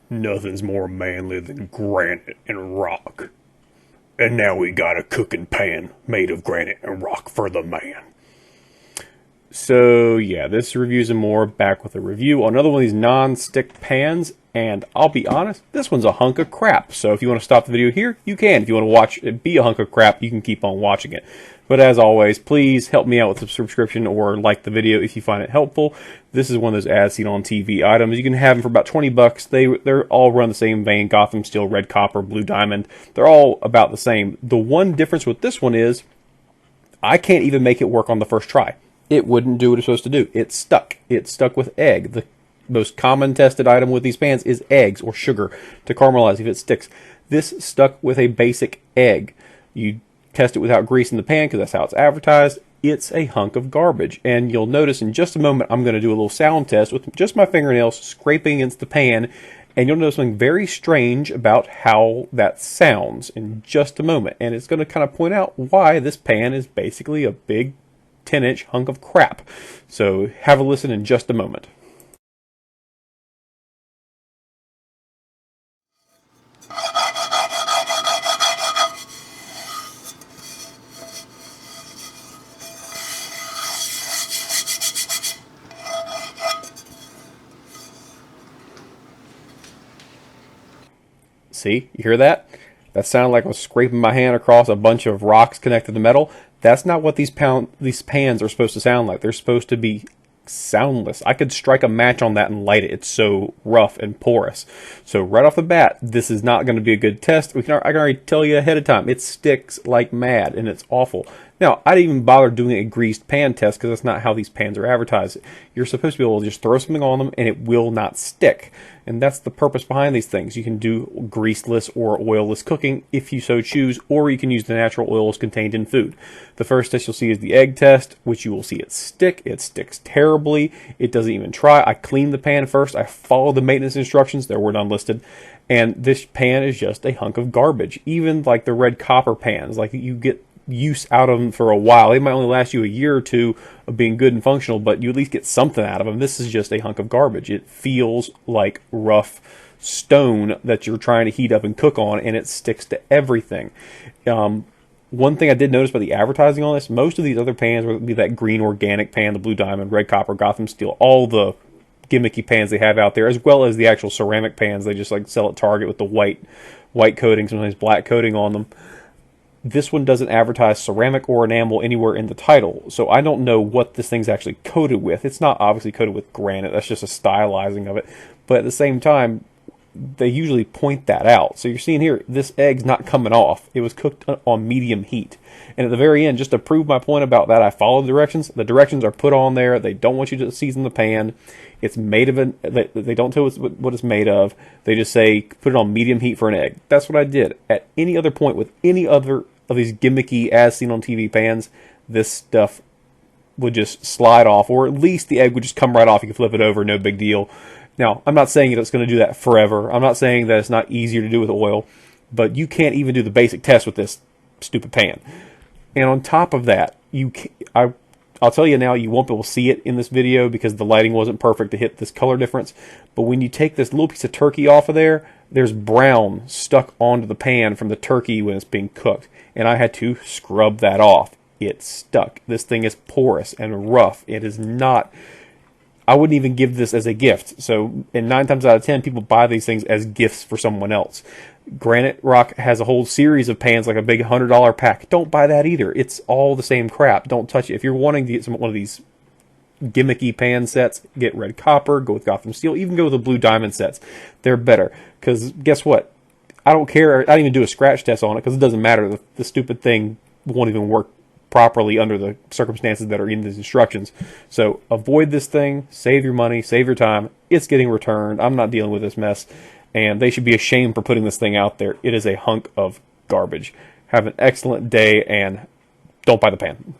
Nothing's more manly than granite and rock. And now we got a cooking pan made of granite and rock for the man. So yeah, this review's and more, back with a review on another one of these non-stick pans, and I'll be honest, this one's a hunk of crap. So if you want to stop the video here, you can. If you want to watch it be a hunk of crap, you can keep on watching it. But as always, please help me out with a subscription or like the video if you find it helpful. This is one of those as seen on TV items. You can have them for about 20 bucks. They're all run the same vein: Gotham, steel, red copper, blue diamond. They're all about the same. The one difference with this one is I can't even make it work on the first try. It wouldn't do what it's supposed to do. It's stuck. It's stuck with egg. The most common tested item with these pans is eggs or sugar to caramelize if it sticks. This stuck with a basic egg. You test it without grease in the pan because that's how it's advertised. It's a hunk of garbage. And you'll notice in just a moment I'm going to do a little sound test with just my fingernails scraping against the pan. And you'll notice something very strange about how that sounds in just a moment. And it's going to kind of point out why this pan is basically a big 10-inch hunk of crap. So have a listen in just a moment. See, you hear that? That sounded like I was scraping my hand across a bunch of rocks connected to metal. That's not what these pans are supposed to sound like. They're supposed to be soundless. I could strike a match on that and light it. It's so rough and porous. So right off the bat, this is not going to be a good test. I can already tell you ahead of time. It sticks like mad and it's awful. Now, I didn't even bother doing a greased pan test because that's not how these pans are advertised. You're supposed to be able to just throw something on them and it will not stick. And that's the purpose behind these things. You can do greaseless or oilless cooking if you so choose, or you can use the natural oils contained in food. The first test you'll see is the egg test, which you will see it stick. It sticks terribly. It doesn't even try. I cleaned the pan first. I followed the maintenance instructions. There were none listed. And this pan is just a hunk of garbage. Even like the red copper pans, like you get use out of them for a while. They might only last you a year or two of being good and functional, but you at least get something out of them. This is just a hunk of garbage. It feels like rough stone that you're trying to heat up and cook on, and it sticks to everything. One thing I did notice by the advertising on this, most of these other pans, whether it be that green organic pan, the blue diamond, red copper, Gotham steel, all the gimmicky pans they have out there, as well as the actual ceramic pans they just like sell at Target with the white coating, sometimes black coating on them. This one doesn't advertise ceramic or enamel anywhere in the title, so I don't know what this thing's actually coated with. It's not obviously coated with granite, that's just a stylizing of it. But at the same time, they usually point that out. So you're seeing here, this egg's not coming off. It was cooked on medium heat. And at the very end, just to prove my point about that, I followed the directions. The directions are put on there. They don't want you to season the pan. It's made of they don't tell us what it's made of. They just say, put it on medium heat for an egg. That's what I did. At any other point with any other of these gimmicky, as seen on TV pans, this stuff would just slide off, or at least the egg would just come right off. You can flip it over, no big deal. Now, I'm not saying it's going to do that forever. I'm not saying that it's not easier to do with oil, but you can't even do the basic test with this stupid pan. And on top of that, I'll tell you now, you won't be able to see it in this video because the lighting wasn't perfect to hit this color difference. But when you take this little piece of turkey off of there, there's brown stuck onto the pan from the turkey when it's being cooked. And I had to scrub that off. It stuck. This thing is porous and rough. It is not... I wouldn't even give this as a gift. So, and 9 times out of 10, people buy these things as gifts for someone else. Granite Rock has a whole series of pans, like a big $100 pack. Don't buy that either. It's all the same crap. Don't touch it. If you're wanting to get one of these gimmicky pan sets, get red copper, go with Gotham steel, even go with the blue diamond sets. They're better. Because guess what? I don't care. I don't even do a scratch test on it because it doesn't matter. The stupid thing won't even work properly under the circumstances that are in these instructions. So avoid this thing, save your money, save your time. It's getting returned. I'm not dealing with this mess, and they should be ashamed for putting this thing out there. It is a hunk of garbage. Have an excellent day, and don't buy the pan.